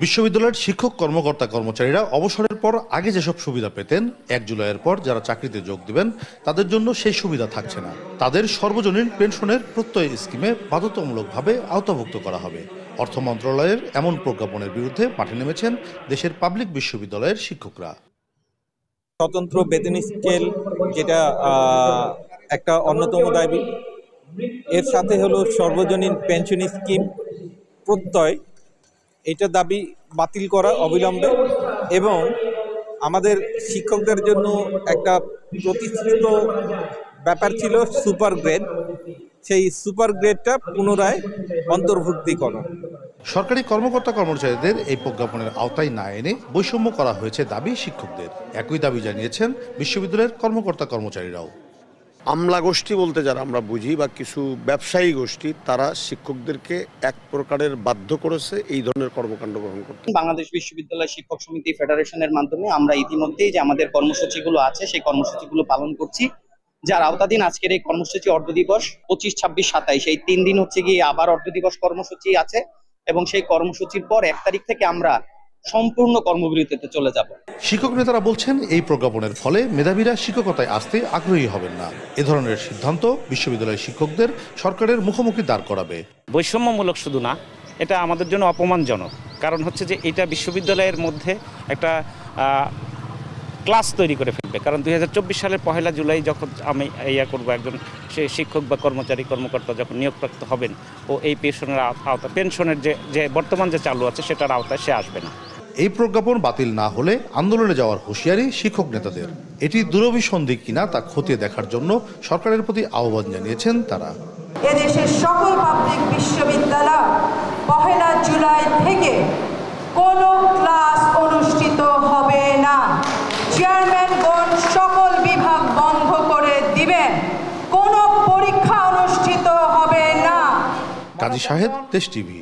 বিশ্ববিদ্যালয়ের শিক্ষক কর্মকর্তা কর্মচারীরা অবসরের পর আগে যেসব সুবিধা পেতেন ১ জুলাইয়ের পর যারা চাকরিতে যোগ দিবেন তাদের জন্য সেই সুবিধা থাকছে না। তাদের সর্বজনীন পেনশনের প্রত্যয় স্কিমে বাধ্যতামূলকভাবে আওতাভুক্ত করা হবে। অর্থ মন্ত্রণালয়ের এমন প্রজ্ঞাপনের বিরুদ্ধে মাঠে নেমেছেন দেশের পাবলিক বিশ্ববিদ্যালয়ের শিক্ষকরা। স্বতন্ত্র বেতন স্কেল যেটা একটা অন্যতম দাবি, এর সাথে হলো সর্বজনীন পেনশন স্কিম প্রত্যয়, এটা দাবি বাতিল করা অবিলম্বে, এবং আমাদের শিক্ষকদের জন্য একটা প্রতিষ্ঠিত ব্যাপার ছিল সুপার গ্রেড, সেই সুপার গ্রেডটা পুনরায় অন্তর্ভুক্তিকরণ। সরকারি কর্মকর্তা কর্মচারীদের এই প্রজ্ঞাপনের আওতায় না এনে বৈষম্য করা হয়েছে দাবি শিক্ষকদের। একই দাবি জানিয়েছেন বিশ্ববিদ্যালয়ের কর্মকর্তা কর্মচারীরাও। আমলা গোষ্ঠী বলতে যারা আমরা বুঝি বা কিছু ব্যবসায়ী গোষ্ঠী, তারা শিক্ষকদেরকে এক প্রকারের বাধ্য করেছে এই ধরনের কর্মকাণ্ড গ্রহণ করতে। বাংলাদেশ বিশ্ববিদ্যালয় শিক্ষক সমিতি ফেডারেশনের মাধ্যমে আমরা ইতিমধ্যেই যে আমাদের কর্মসূচিগুলো আছে সেই কর্মসূচিগুলো পালন করছি, যার আওতাধীন আজকের এই কর্মসূচি অর্ধ দিবস 25, 26, 27 এই 3 দিন হচ্ছে গিয়ে আবার অর্ধ দিবস কর্মসূচি আছে, এবং সেই কর্মসূচির পর 1 তারিখ থেকে আমরা সম্পূর্ণ কর্মবিরতিতে চলে যাব। শিক্ষক নেতারা বলছেন এই প্রজ্ঞাপনের ফলে মেধাবীরা শিক্ষকতায় আসতে আগ্রহী হবেন না। এ ধরনের সিদ্ধান্ত বিশ্ববিদ্যালয়ের শিক্ষকদের সরকারের মুখোমুখি দাঁড় করাবে। বৈষম্যমূলক শুধু না, এটা আমাদের জন্য অপমানজনক। কারণ হচ্ছে যে এটা বিশ্ববিদ্যালয়ের মধ্যে একটা ক্লাস তৈরি করে ফেলবে। কারণ 2024 সালের 1 জুলাই যখন আমি করব, একজন সে শিক্ষক বা কর্মকর্তা যখন নিয়োগপ্রাপ্ত হবেন, ও এই পেনশনের আওতা, পেনশনের যে বর্তমান যে চালু আছে সেটার আওতায় সে আসবে না। এই প্রজ্ঞাপন বাতিল না হলে আন্দোলনে যাওয়ার হুঁশিয়ারি শিক্ষক নেতাদের। এটি দূরভিসন্ধি কিনা তা খতিয়ে দেখার জন্য সরকারের প্রতি আহ্বান জানিয়েছেন তারা। এদেশের সকল পাবলিক বিশ্ববিদ্যালয় 1 জুলাই থেকে কোনো ক্লাস অনুষ্ঠিত হবে না। চেয়ারম্যানগণ সকল বিভাগ বন্ধ করে দিবেন, কোনো পরীক্ষা অনুষ্ঠিত হবে না। কাজী শাহেদ, দেশ টিভি।